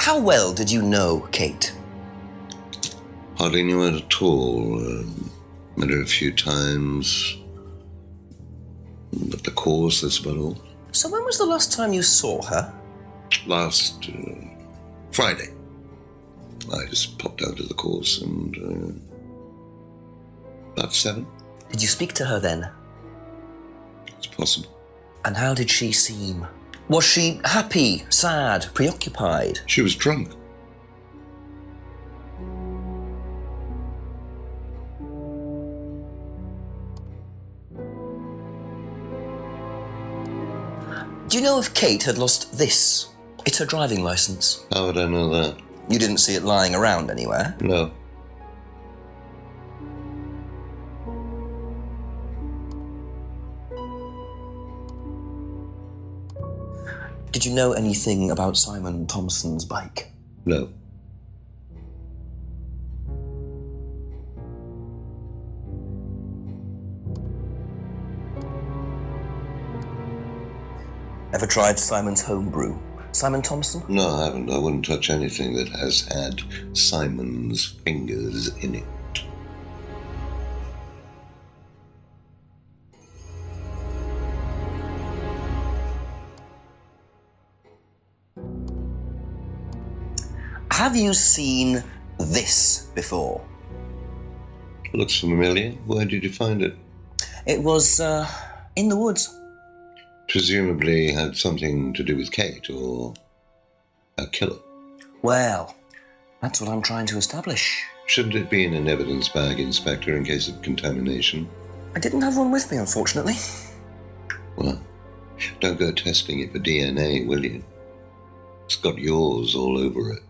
How well did you know Kate? Hardly knew her at all. Met her a few times. At the course, that's about all. So when was the last time you saw her? Last Friday. I just popped out of the course and about 7. Did you speak to her then? It's possible. And how did she seem? Was she happy, sad, preoccupied? She was drunk. Do you know if Kate had lost this? It's her driving licence. How would I know that? You didn't see it lying around anywhere? No. Did you know anything about Simon Thompson's bike? No. Ever tried Simon's homebrew? Simon Thompson? No, I haven't. I wouldn't touch anything that has had Simon's fingers in it. Have you seen this before? Looks familiar. Where did you find it? It was, in the woods. Presumably had something to do with Kate or a killer. Well, that's what I'm trying to establish. Shouldn't it be in an evidence bag, Inspector, in case of contamination? I didn't have one with me, unfortunately. Well, don't go testing it for DNA, will you? It's got yours all over it.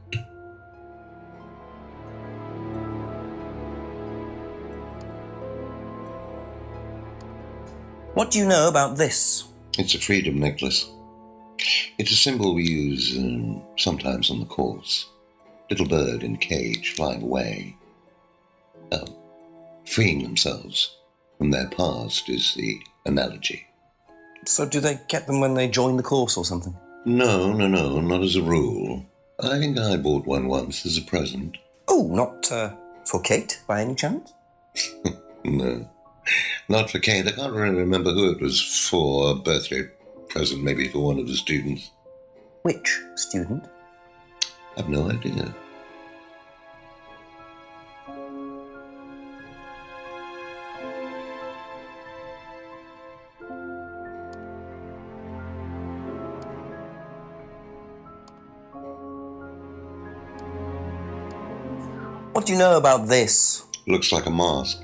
What do you know about this? It's a freedom necklace. It's a symbol we use sometimes on the course. Little bird in cage flying away. Freeing themselves from their past is the analogy. So do they get them when they join the course or something? No, not as a rule. I think I bought one once as a present. Oh, not for Kate, by any chance? No, not for Kate. I can't really remember who it was for. A birthday present, maybe for one of the students. Which student? I've no idea. What do you know about this? Looks like a mask.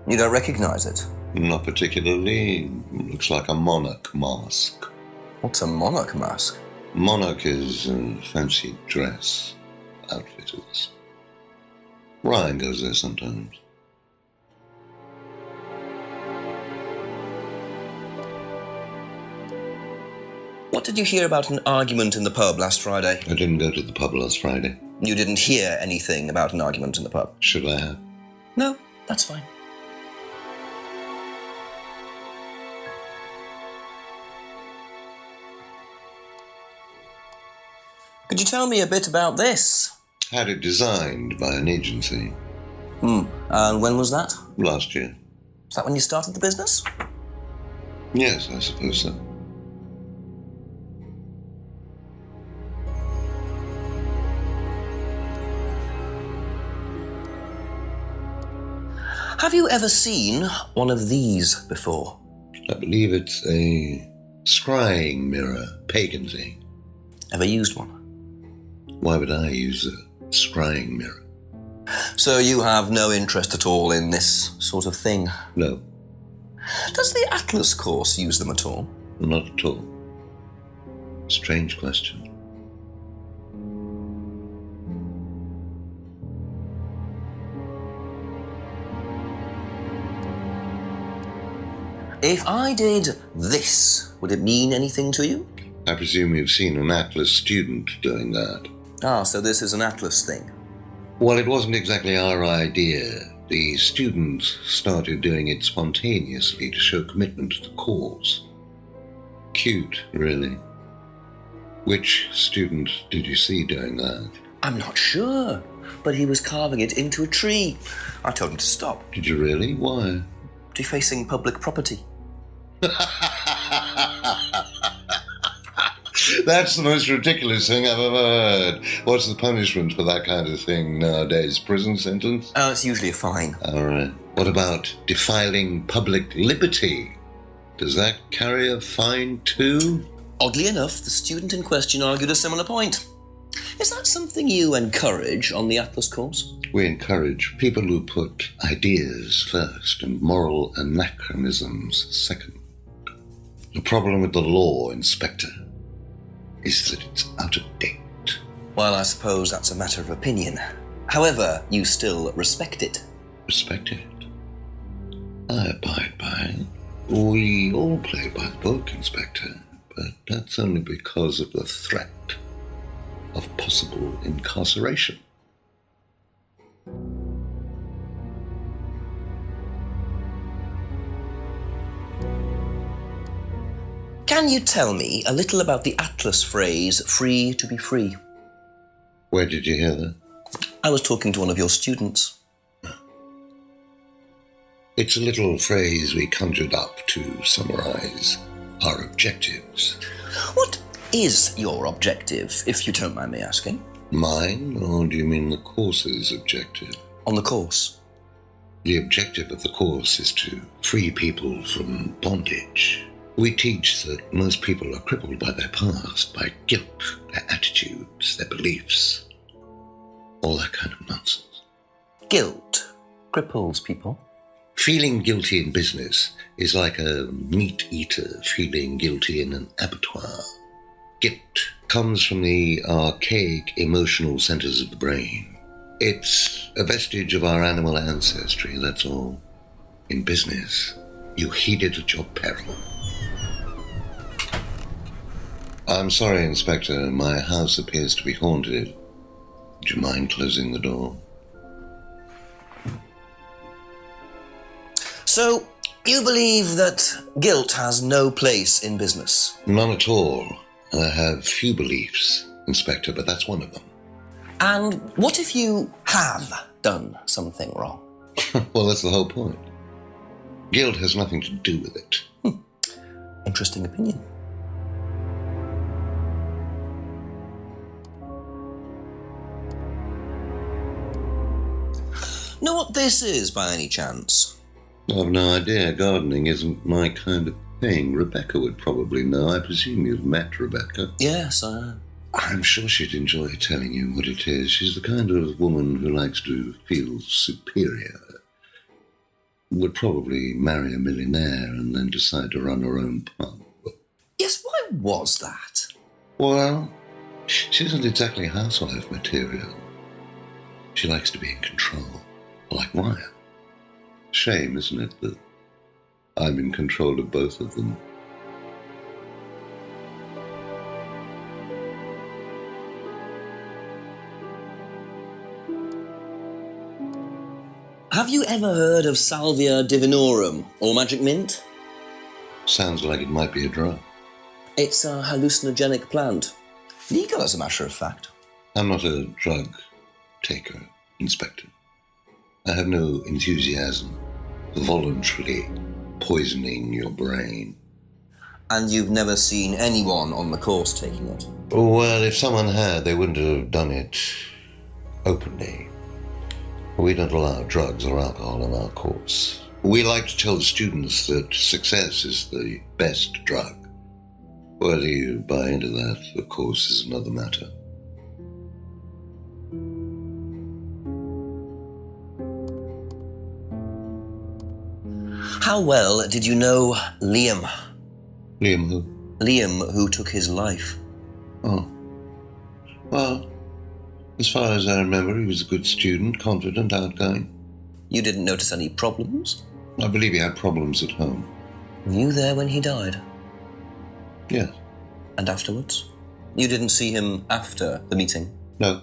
You don't recognise it? Not particularly. Looks like a monarch mask. What's a monarch mask? Monarch is a fancy dress. Outfitters. Ryan goes there sometimes. What did you hear about an argument in the pub last Friday? I didn't go to the pub last Friday. You didn't hear anything about an argument in the pub? Should I have? No, that's fine. Could you tell me a bit about this? Had it designed by an agency. And when was that? Last year. Is that when you started the business? Yes, I suppose so. Have you ever seen one of these before? I believe it's a scrying mirror, pagan thing. Ever used one? Why would I use a scrying mirror? So you have no interest at all in this sort of thing? No, Does the Atlas course use them at all? not at all. Strange question. If I did this, would it mean anything to you? I presume you've seen an Atlas student doing that. Ah, so this is an Atlas thing. Well, it wasn't exactly our idea. The students started doing it spontaneously to show commitment to the cause. Cute, really. Which student did you see doing that? I'm not sure, but he was carving it into a tree. I told him to stop. Did you really? Why? Defacing public property. That's the most ridiculous thing I've ever heard. What's the punishment for that kind of thing nowadays? Prison sentence? It's usually a fine. All right. What about defiling public liberty? Does that carry a fine too? Oddly enough, the student in question argued a similar point. Is that something you encourage on the Atlas course? We encourage people who put ideas first and moral anachronisms second. The problem with the law, Inspector, is that it's out of date. Well, I suppose that's a matter of opinion. However, you still respect it. Respect it? I abide by it. We all play by the book, Inspector, but that's only because of the threat of possible incarceration. Can you tell me a little about the Atlas phrase, free to be free? Where did you hear that? I was talking to one of your students. It's a little phrase we conjured up to summarize our objectives. What is your objective, if you don't mind me asking? Mine, or do you mean the course's objective? On the course. The objective of the course is to free people from bondage. We teach that most people are crippled by their past, by guilt, their attitudes, their beliefs, all that kind of nonsense. Guilt cripples people. Feeling guilty in business is like a meat eater feeling guilty in an abattoir. Guilt comes from the archaic emotional centers of the brain. It's a vestige of our animal ancestry, that's all. In business, you heed it at your peril. I'm sorry, Inspector, my house appears to be haunted. Would you mind closing the door? So, you believe that guilt has no place in business? None at all. I have few beliefs, Inspector, but that's one of them. And what if you have done something wrong? Well, that's the whole point. Guilt has nothing to do with it. Interesting opinion. Know what this is, by any chance? I've no idea. Gardening isn't my kind of thing. Rebecca would probably know. I presume you've met Rebecca. Yes, I'm sure she'd enjoy telling you what it is. She's the kind of woman who likes to feel superior. Would probably marry a millionaire and then decide to run her own pub. Yes, why was that? Well, she isn't exactly housewife material. She likes to be in control, like Wyatt. Shame, isn't it, that I'm in control of both of them? Have you ever heard of Salvia divinorum, or magic mint? Sounds like it might be a drug. It's a hallucinogenic plant. Legal, as a matter of fact. I'm not a drug taker, Inspector. I have no enthusiasm for voluntarily poisoning your brain. And you've never seen anyone on the course taking it? Well, if someone had, they wouldn't have done it openly. We don't allow drugs or alcohol in our course. We like to tell the students that success is the best drug. Whether you buy into that, of course, is another matter. How well did you know Liam? Liam who? Liam, who took his life. Oh. Well, as far as I remember, he was a good student, confident, outgoing. You didn't notice any problems? I believe he had problems at home. Were you there when he died? Yes. And afterwards? You didn't see him after the meeting? No.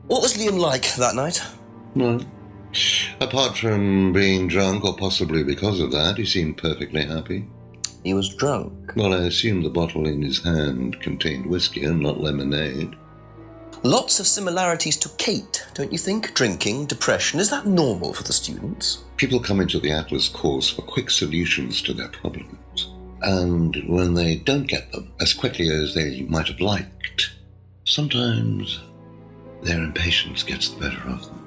What was Liam like that night? No. Apart from being drunk, or possibly because of that, he seemed perfectly happy. He was drunk. Well, I assume the bottle in his hand contained whiskey and not lemonade. Lots of similarities to Kate, don't you think? Drinking, depression. Is that normal for the students? People come into the Atlas course for quick solutions to their problems. And when they don't get them as quickly as they might have liked, sometimes their impatience gets the better of them.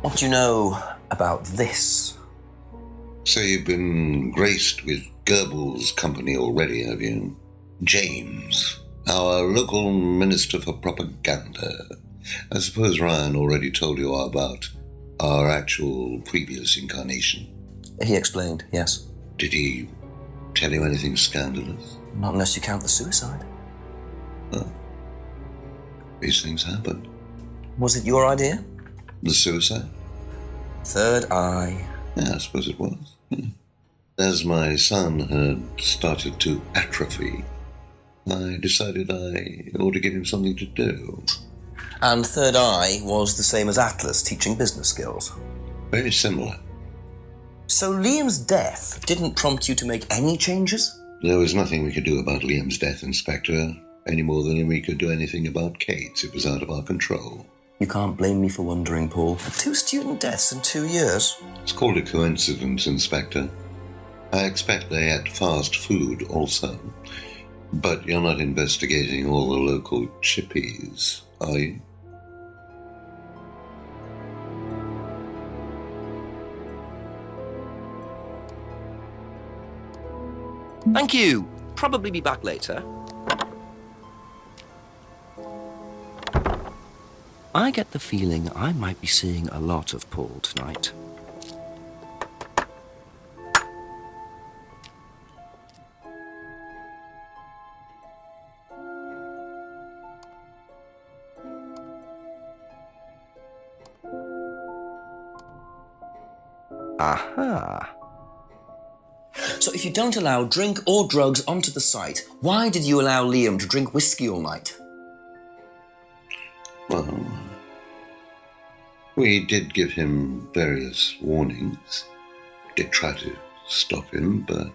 What do you know about this? So you've been graced with Goebbels' company already, have you? James, our local minister for propaganda. I suppose Ryan already told you about our actual previous incarnation. He explained, yes. Did he tell you anything scandalous? Not unless you count the suicide. Well, these things happen. Was it your idea? The suicide? Third eye. Yeah, I suppose it was. As my son had started to atrophy, I decided I ought to give him something to do. And third eye was the same as Atlas, teaching business skills. Very similar. So Liam's death didn't prompt you to make any changes? There was nothing we could do about Liam's death, Inspector, any more than we could do anything about Kate's. It was out of our control. You can't blame me for wondering, Paul. 2 student deaths in 2 years. It's called a coincidence, Inspector. I expect they ate fast food also. But you're not investigating all the local chippies, are you? Thank you. Probably be back later. I get the feeling I might be seeing a lot of Paul tonight. Aha. So if you don't allow drink or drugs onto the site, why did you allow Liam to drink whiskey all night? Well, we did give him various warnings. Did try to stop him, but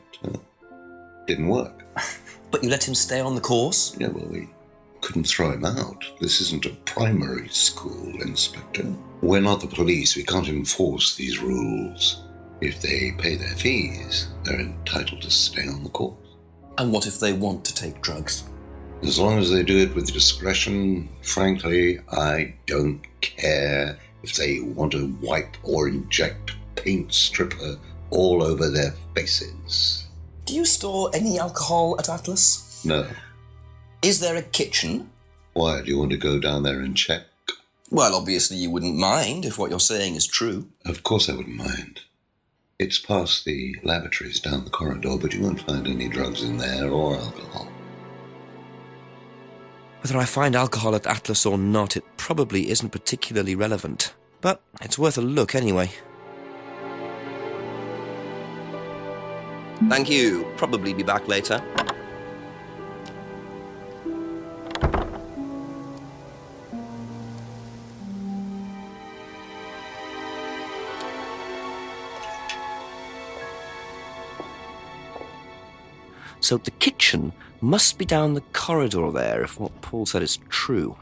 didn't work. But you let him stay on the course? Yeah, well, we couldn't throw him out. This isn't a primary school, Inspector. We're not the police. We can't enforce these rules. If they pay their fees, they're entitled to stay on the course. And what if they want to take drugs? As long as they do it with discretion, frankly, I don't care if they want to wipe or inject paint stripper all over their faces. Do you store any alcohol at Atlas? No. Is there a kitchen? Why, do you want to go down there and check? Well, obviously you wouldn't mind if what you're saying is true. Of course I wouldn't mind. It's past the lavatories down the corridor, but you won't find any drugs in there or alcohol. Whether I find alcohol at Atlas or not, it probably isn't particularly relevant. But it's worth a look anyway. Thank you. Probably be back later. So the kitchen must be down the corridor there, if what Paul said is true.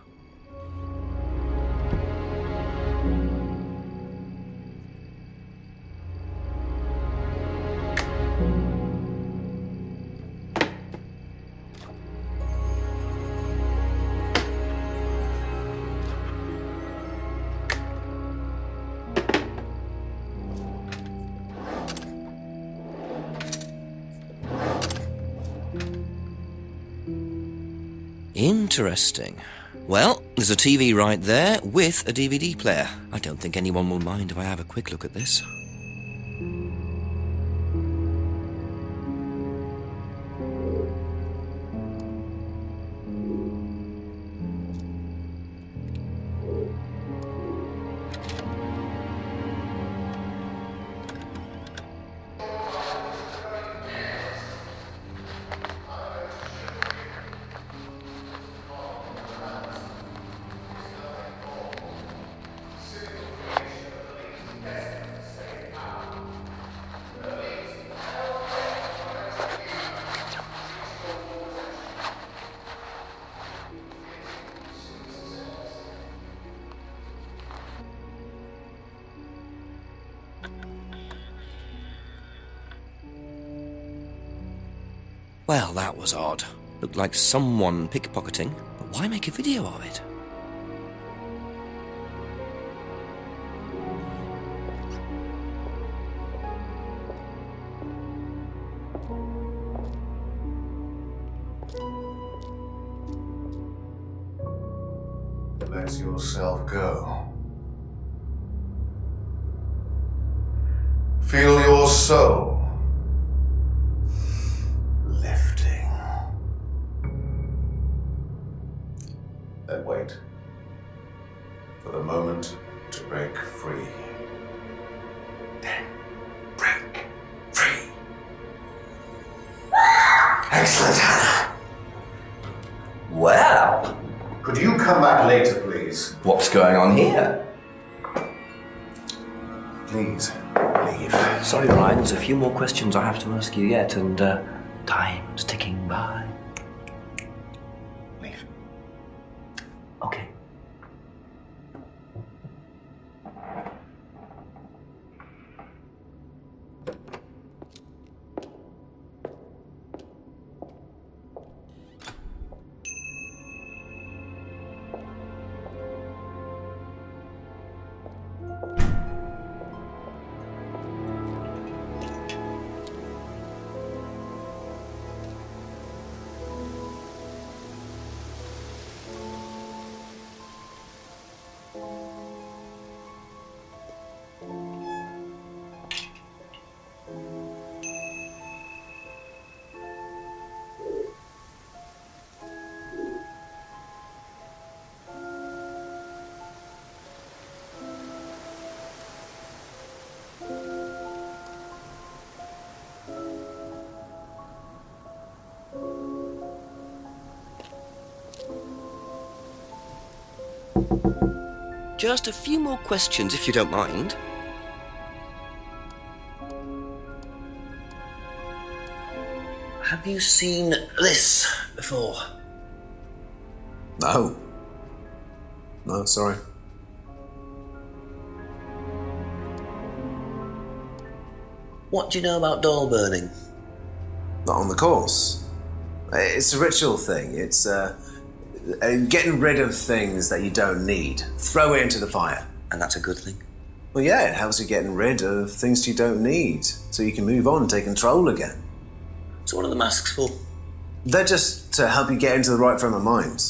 Interesting. Well, there's a TV right there with a DVD player. I don't think anyone will mind if I have a quick look at this. Well, that was odd. Looked like someone pickpocketing, but why make a video of it? Let yourself go. Feel your soul lifting. Then wait for the moment to break free. Then break free. Excellent, Hannah. Well, Could you come back later, please? what's going on here? Please, leave. Sorry, Ryan, there's a few more questions I have to ask you yet, and time's ticking by. Leave. Okay. Just a few more questions, if you don't mind. Have you seen this before? No. No, sorry. What do you know about doll burning? Not on the course. It's a ritual thing. It's getting rid of things that you don't need. Throw it into the fire. And that's a good thing. Well, yeah, it helps you getting rid of things you don't need, so you can move on and take control again. So what are the masks for? They're just to help you get into the right frame of mind.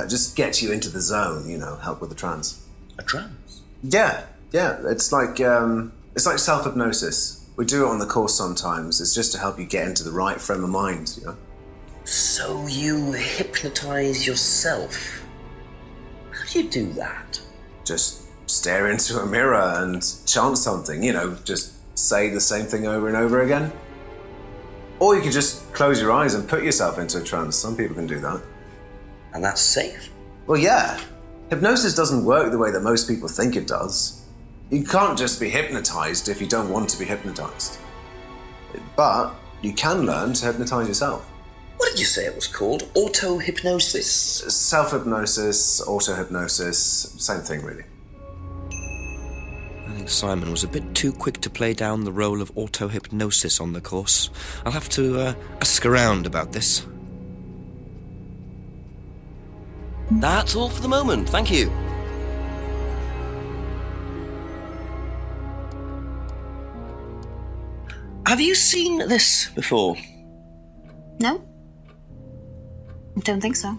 Just get you into the zone, help with the trance. A trance? Yeah. It's like self-hypnosis. We do it on the course sometimes. It's just to help you get into the right frame of mind, So you hypnotize yourself? How do you do that? Just stare into a mirror and chant something, just say the same thing over and over again. Or you can just close your eyes and put yourself into a trance. Some people can do that. And that's safe? Well, yeah. Hypnosis doesn't work the way that most people think it does. You can't just be hypnotized if you don't want to be hypnotized. But you can learn to hypnotize yourself. What did you say it was called? Auto-hypnosis? Self-hypnosis, auto-hypnosis, same thing really. I think Simon was a bit too quick to play down the role of auto-hypnosis on the course. I'll have to ask around about this. That's all for the moment, thank you. Have you seen this before? No? Don't think so.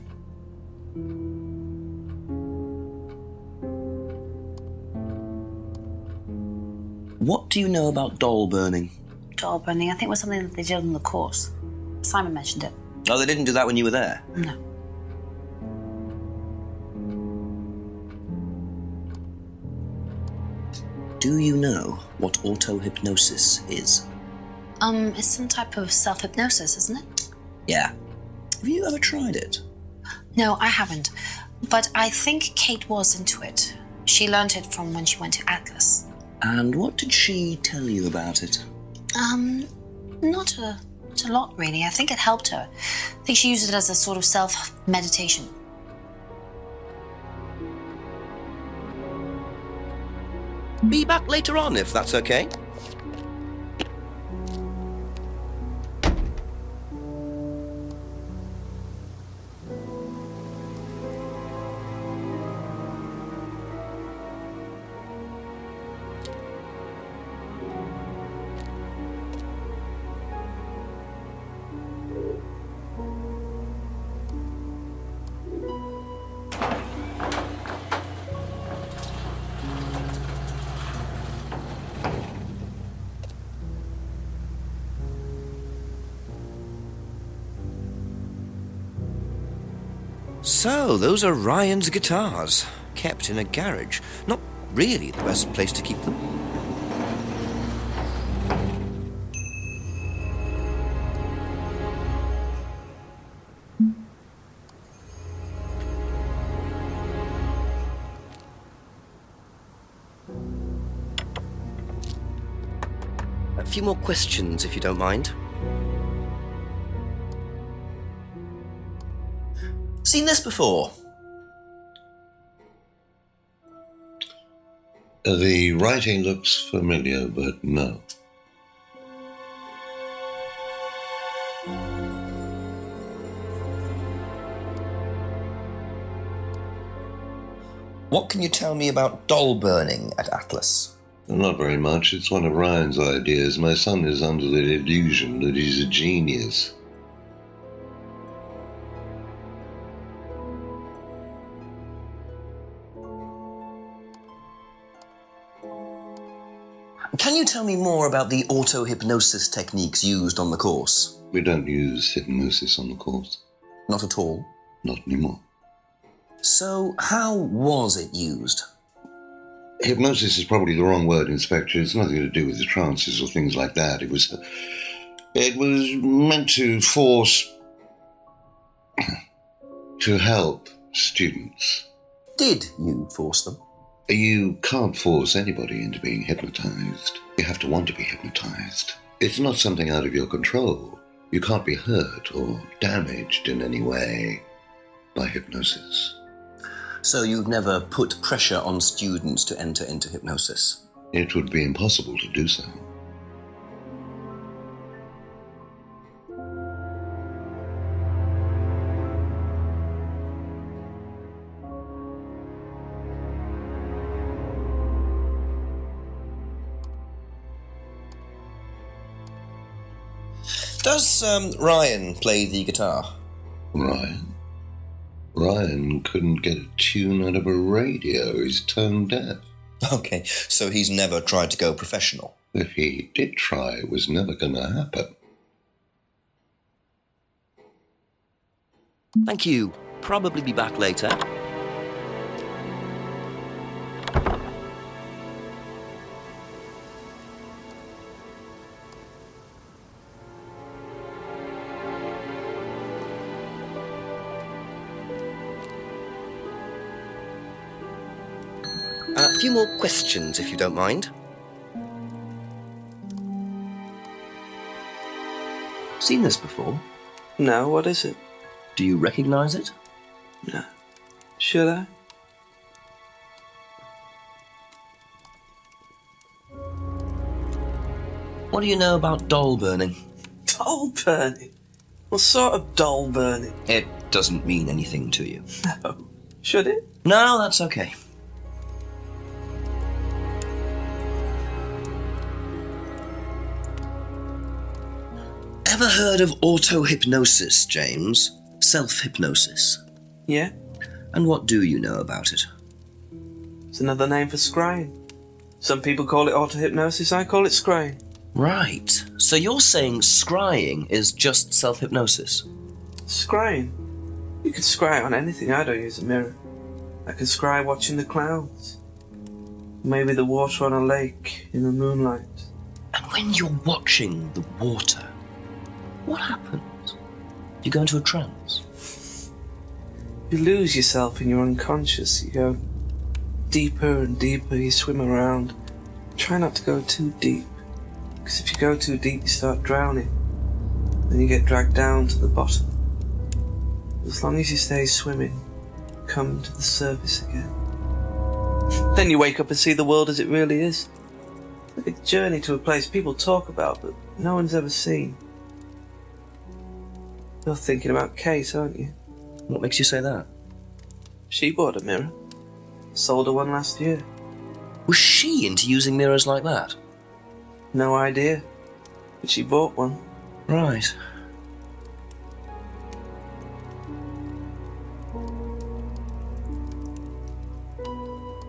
What do you know about doll burning? Doll burning, I think, was something that they did on the course. Simon mentioned it. Oh, they didn't do that when you were there? No. Do you know what auto-hypnosis is? It's some type of self-hypnosis, isn't it? Yeah. Have you ever tried it? No, I haven't. But I think Kate was into it. She learned it from when she went to Atlas. And what did she tell you about it? Not a lot, really. I think it helped her. I think she used it as a sort of self-meditation. Be back later on, if that's okay. So, those are Ryan's guitars, kept in a garage. Not really the best place to keep them. A few more questions, if you don't mind. Seen this before? The writing looks familiar, but no. What can you tell me about doll burning at Atlas? Not very much. It's one of Ryan's ideas. My son is under the illusion that he's a genius. Can you tell me more about the auto-hypnosis techniques used on the course? We don't use hypnosis on the course. Not at all. Not anymore. So, how was it used? Hypnosis is probably the wrong word, Inspector. It's nothing to do with the trances or things like that. It was meant to force... to help students. Did you force them? You can't force anybody into being hypnotized. You have to want to be hypnotized. It's not something out of your control. You can't be hurt or damaged in any way by hypnosis. So you've never put pressure on students to enter into hypnosis? It would be impossible to do so. Does Ryan play the guitar? Ryan couldn't get a tune out of a radio. He's tone deaf. Okay, so he's never tried to go professional? If he did try, it was never going to happen. Thank you. Probably be back later. A few more questions, if you don't mind. Seen this before? No, what is it? Do you recognize it? No. Should I? What do you know about doll burning? Doll burning? What sort of doll burning? It doesn't mean anything to you. No. Should it? No, that's okay. Ever heard of auto-hypnosis, James? Self-hypnosis. Yeah. And what do you know about it? It's another name for scrying. Some people call it auto-hypnosis, I call it scrying. Right. So you're saying scrying is just self-hypnosis? Scrying? You can scry on anything. I don't use a mirror. I can scry watching the clouds. Maybe the water on a lake in the moonlight. And when you're watching the water, what happens? You go into a trance? You lose yourself in your unconscious. You go deeper and deeper. You swim around. Try not to go too deep. Because if you go too deep, you start drowning. Then you get dragged down to the bottom. As long as you stay swimming, come to the surface again. Then you wake up and see the world as it really is. Like a journey to a place people talk about, but no one's ever seen. You're thinking about Kate, aren't you? What makes you say that? She bought a mirror. Sold her one last year. Was she into using mirrors like that? No idea. But she bought one. Right.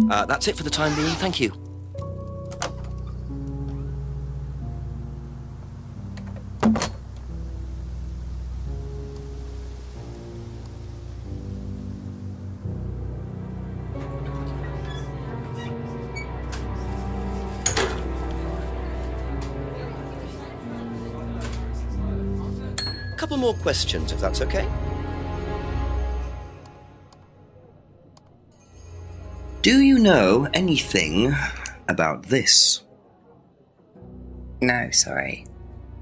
That's it for the time being, thank you. Couple more questions, if that's okay. Do you know anything about this? No, sorry.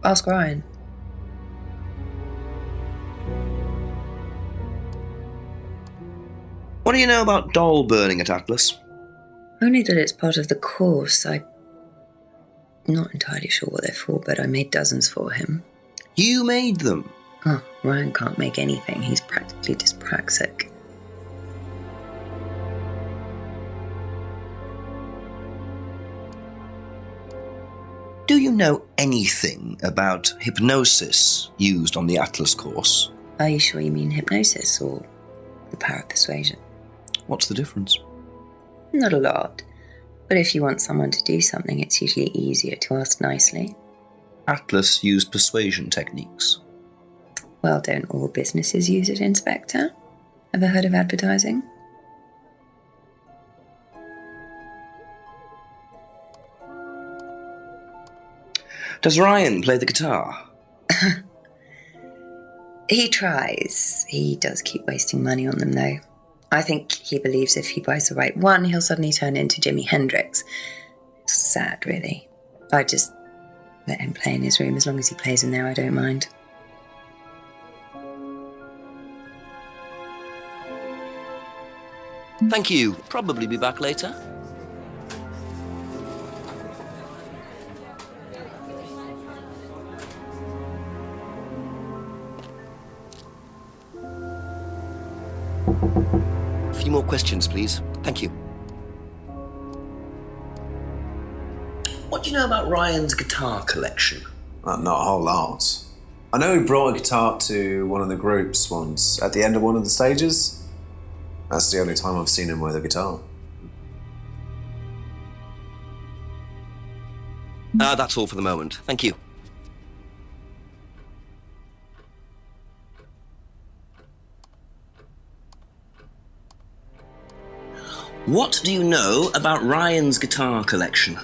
Ask Ryan. What do you know about doll burning at Atlas? Only that it's part of the course. I'm not entirely sure what they're for, but I made dozens for him. You made them? Oh, Ryan can't make anything. He's practically dyspraxic. Do you know anything about hypnosis used on the Atlas course? Are you sure you mean hypnosis or the power of persuasion? What's the difference? Not a lot. But if you want someone to do something, it's usually easier to ask nicely. Atlas used persuasion techniques. Well, don't all businesses use it, Inspector? Ever heard of advertising? Does Ryan play the guitar? He tries. He does keep wasting money on them, though. I think he believes if he buys the right one, he'll suddenly turn into Jimi Hendrix. It's sad, really. I just let him play in his room. As long as he plays in there, I don't mind. Thank you. Probably be back later. A few more questions, please. Thank you. What do you know about Ryan's guitar collection? Not a whole lot. I know he brought a guitar to one of the groups once, at the end of one of the stages. That's the only time I've seen him with a guitar. That's all for the moment. Thank you. What do you know about Ryan's guitar collection?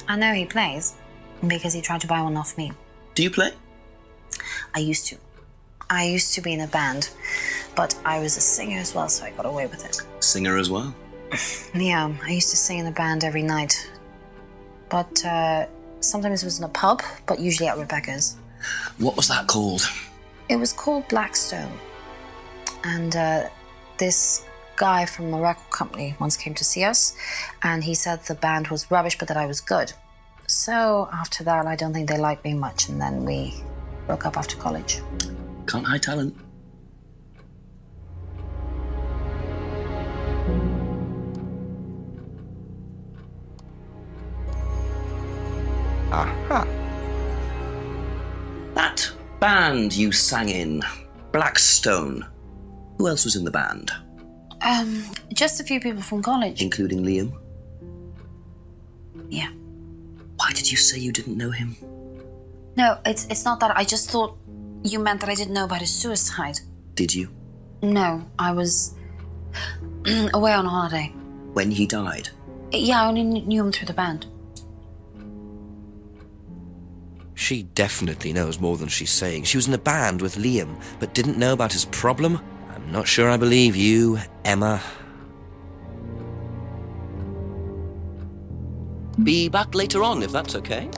I know he plays because he tried to buy one off me. Do you play? I used to. I used to be in a band, but I was a singer as well, so I got away with it. Singer as well? Yeah, I used to sing in a band every night. But sometimes it was in a pub, but usually at Rebecca's. What was that called? It was called Blackstone. And this guy from a record company once came to see us, and he said the band was rubbish, but that I was good. So after that, I don't think they liked me much, and then we broke up after college. Can't hide talent. Aha. That band you sang in, Blackstone. Who else was in the band? Just a few people from college. Including Liam? Yeah. Why did you say you didn't know him? No, it's not that. I just thought you meant that I didn't know about his suicide. Did you? No, I was away on holiday. When he died? Yeah, I only knew him through the band. She definitely knows more than she's saying. She was in a band with Liam, but didn't know about his problem? I'm not sure I believe you, Emma. Be back later on, if that's okay.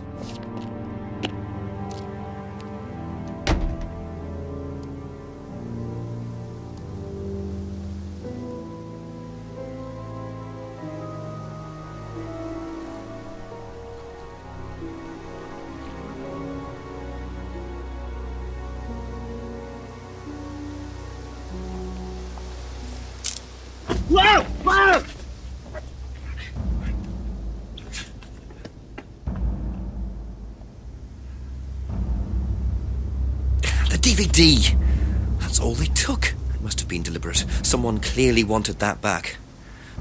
The DVD! That's all they took. It must have been deliberate. Someone clearly wanted that back.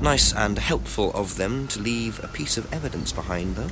Nice and helpful of them to leave a piece of evidence behind, though.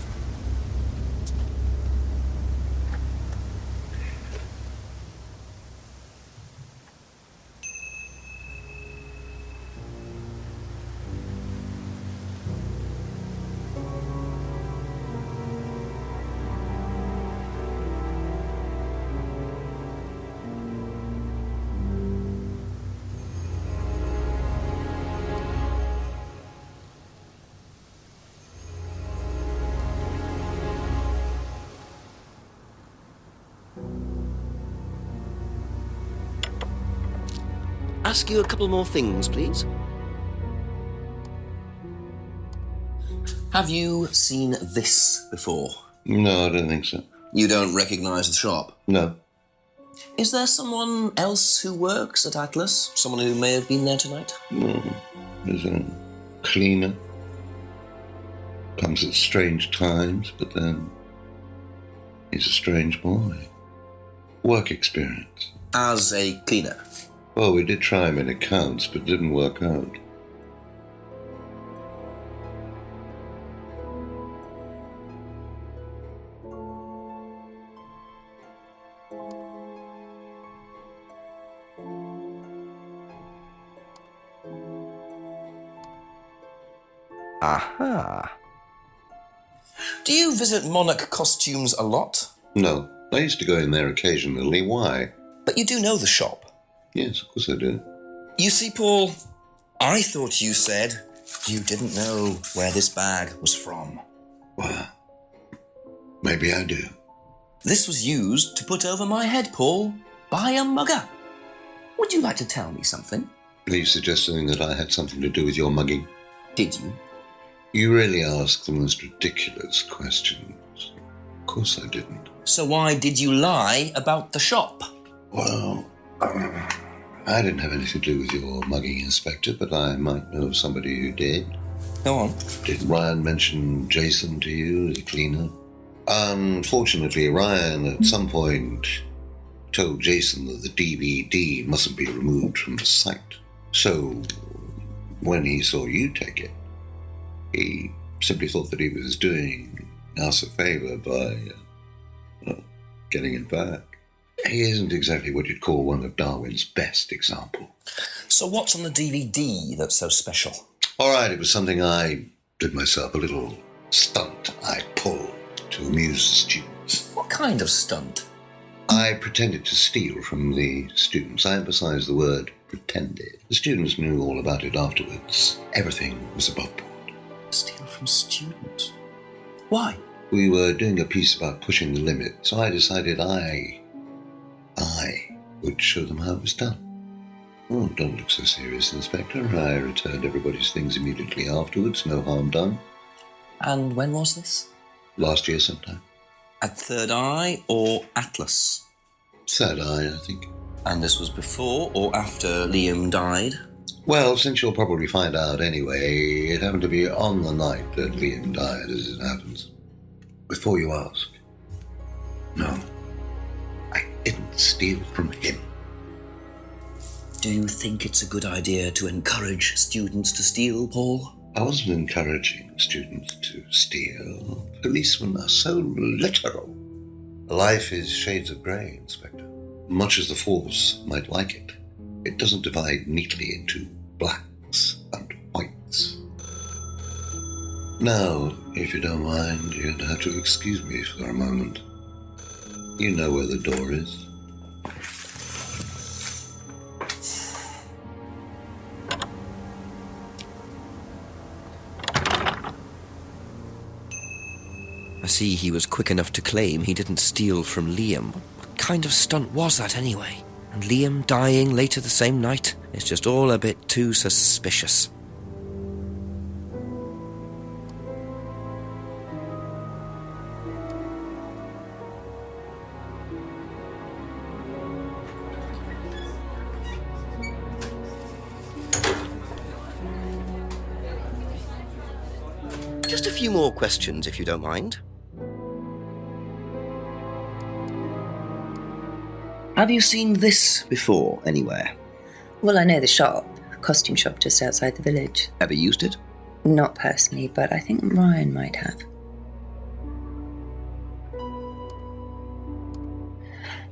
ask you a couple more things, please? Have you seen this before? No, I don't think so. You don't recognise the shop? No. Is there someone else who works at Atlas? Someone who may have been there tonight? No. There's a cleaner. Comes at strange times, but then he's a strange boy. Work experience. As a cleaner? Well, we did try him in accounts, but it didn't work out. Aha. Do you visit Monarch Costumes a lot? No. I used to go in there occasionally. Why? But you do know the shop. Yes, of course I do. You see, Paul, I thought you said you didn't know where this bag was from. Well, maybe I do. This was used to put over my head, Paul, by a mugger. Would you like to tell me something? Are you suggesting that I had something to do with your mugging? Did you? You really ask the most ridiculous questions. Of course I didn't. So why did you lie about the shop? Well, I didn't have anything to do with your mugging, Inspector, but I might know somebody who did. Go on. Did Ryan mention Jason to you as a cleaner? Unfortunately, Ryan at some point told Jason that the DVD mustn't be removed from the site. So, when he saw you take it, he simply thought that he was doing us a favour by getting it back. He isn't exactly what you'd call one of Darwin's best examples. So what's on the DVD that's so special? All right, it was something I did myself, a little stunt I pulled to amuse the students. What kind of stunt? I pretended to steal from the students. I emphasise the word pretended. The students knew all about it afterwards. Everything was above board. Steal from students? Why? We were doing a piece about pushing the limit, so I decided I would show them how it was done. Oh, don't look so serious, Inspector. I returned everybody's things immediately afterwards, no harm done. And when was this? Last year sometime. At Third Eye or Atlas? Third Eye, I think. And this was before or after Liam died? Well, since you'll probably find out anyway, it happened to be on the night that Liam died, as it happens. Before you ask, no, I didn't steal from him. Do you think it's a good idea to encourage students to steal, Paul? I wasn't encouraging students to steal. Policemen are so literal. Life is shades of grey, Inspector. Much as the Force might like it, it doesn't divide neatly into blacks and whites. Now, if you don't mind, you'd have to excuse me for a moment. You know where the door is. I see he was quick enough to claim he didn't steal from Liam. What kind of stunt was that anyway? And Liam dying later the same night? It's just all a bit too suspicious. Just a few more questions, if you don't mind. Have you seen this before, anywhere? Well, I know the shop, a costume shop just outside the village. Ever used it? Not personally, but I think Ryan might have.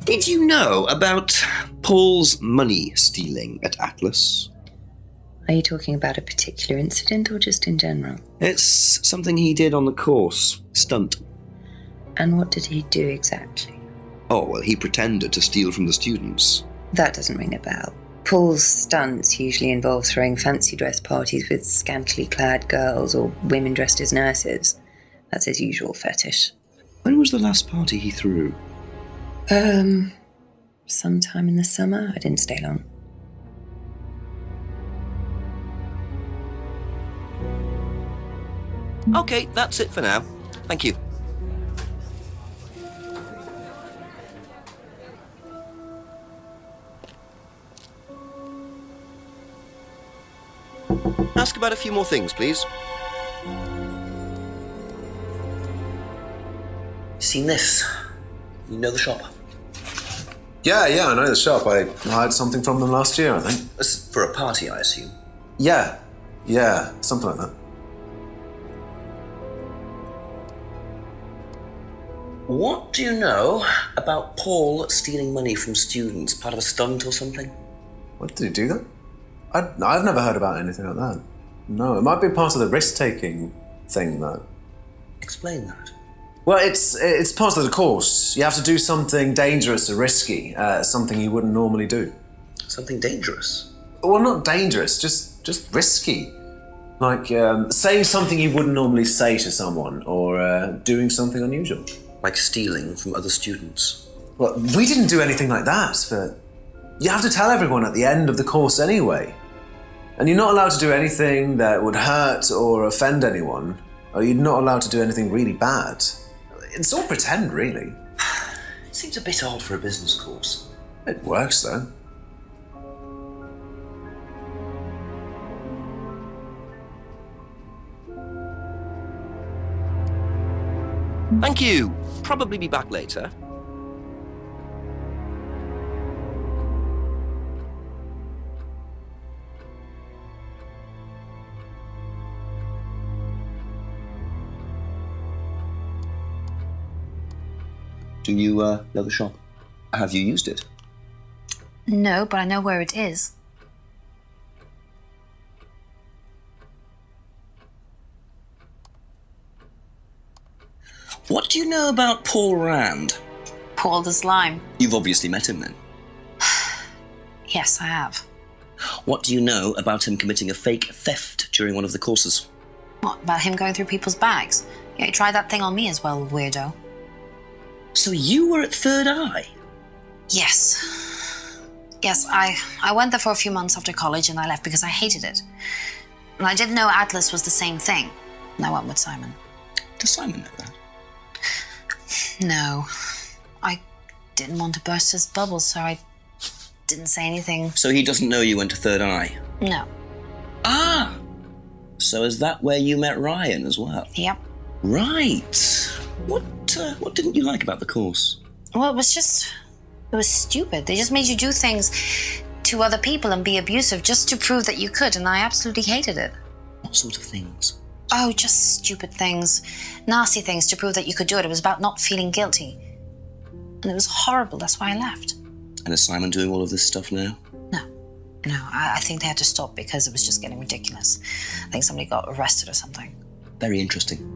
Did you know about Paul's money stealing at Atlas? Are you talking about a particular incident or just in general? It's something he did on the course. Stunt. And what did he do exactly? Oh, well, he pretended to steal from the students. That doesn't ring a bell. Paul's stunts usually involve throwing fancy dress parties with scantily clad girls or women dressed as nurses. That's his usual fetish. When was the last party he threw? Sometime in the summer. I didn't stay long. OK, that's it for now. Thank you. Ask about a few more things, please. Seen this? You know the shop? Yeah, I know the shop. I hired something from them last year, I think. It's for a party, I assume. Yeah, something like that. What do you know about Paul stealing money from students? Part of a stunt or something? What, did he do that? I've never heard about anything like that. No, it might be part of the risk-taking thing, though. Explain that. Well, it's part of the course. You have to do something dangerous or risky, something you wouldn't normally do. Something dangerous? Well, not dangerous, just risky. Like saying something you wouldn't normally say to someone, or doing something unusual. Like stealing from other students? Well, we didn't do anything like that, but you have to tell everyone at the end of the course anyway. And you're not allowed to do anything that would hurt or offend anyone, or you're not allowed to do anything really bad. It's all pretend, really. It seems a bit odd for a business course. It works, though. Thank you. Probably be back later. Do you know the shop? Have you used it? No, but I know where it is. What do you know about Paul Rand? Paul the Slime. You've obviously met him then. Yes, I have. What do you know about him committing a fake theft during one of the courses? What, about him going through people's bags? Yeah, he tried that thing on me as well, weirdo. So you were at Third Eye? Yes. Yes, I went there for a few months after college and I left because I hated it. And I didn't know Atlas was the same thing. And I went with Simon. Does Simon know that? No. I didn't want to burst his bubble, so I didn't say anything. So he doesn't know you went to Third Eye? No. Ah! So is that where you met Ryan as well? Yep. Right. What didn't you like about the course? Well, it was stupid. They just made you do things to other people and be abusive just to prove that you could, and I absolutely hated it. What sort of things? Oh, just stupid things. Nasty things to prove that you could do it. It was about not feeling guilty. And it was horrible. That's why I left. And is Simon doing all of this stuff now? No, I think they had to stop because it was just getting ridiculous. I think somebody got arrested or something. Very interesting.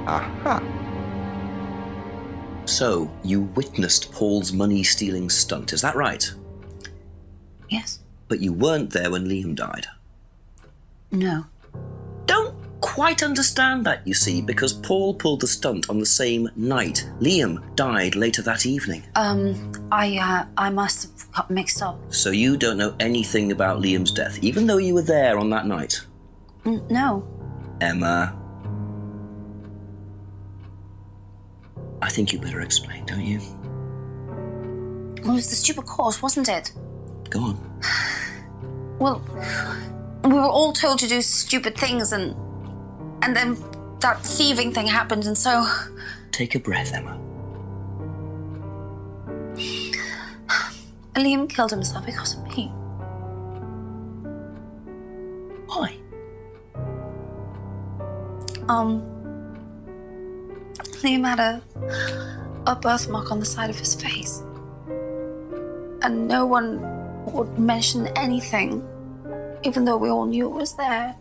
Aha. So, you witnessed Paul's money-stealing stunt, is that right? Yes. But you weren't there when Liam died. No. Don't quite understand that, you see, because Paul pulled the stunt on the same night. Liam died later that evening. I must have got mixed up. So you don't know anything about Liam's death, even though you were there on that night? No. Emma. I think you better explain, don't you? It was the stupid course, wasn't it? Go on. Well, we were all told to do stupid things and then that thieving thing happened and so... Take a breath, Emma. Liam killed himself because of me. Why? Liam had a birthmark on the side of his face. And no one would mention anything, even though we all knew it was there.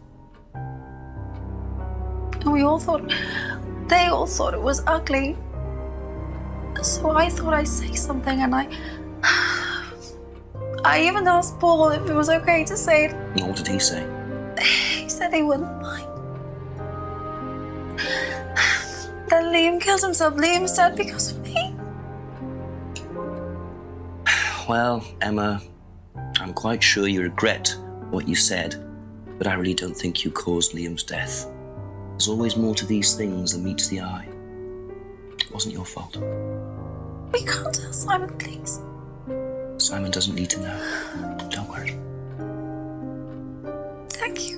And they all thought it was ugly. So I thought I'd say something and I even asked Paul if it was okay to say it. And what did he say? He said he wouldn't mind. said Liam killed himself. Liam's dead because of me. Well, Emma, I'm quite sure you regret what you said, but I really don't think you caused Liam's death. There's always more to these things than meets the eye. It wasn't your fault. We can't tell Simon, please. Simon doesn't need to know. Don't worry. Thank you.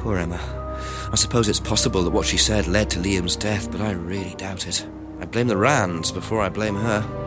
Poor Emma. I suppose it's possible that what she said led to Liam's death, but I really doubt it. I blame the Rands before I blame her.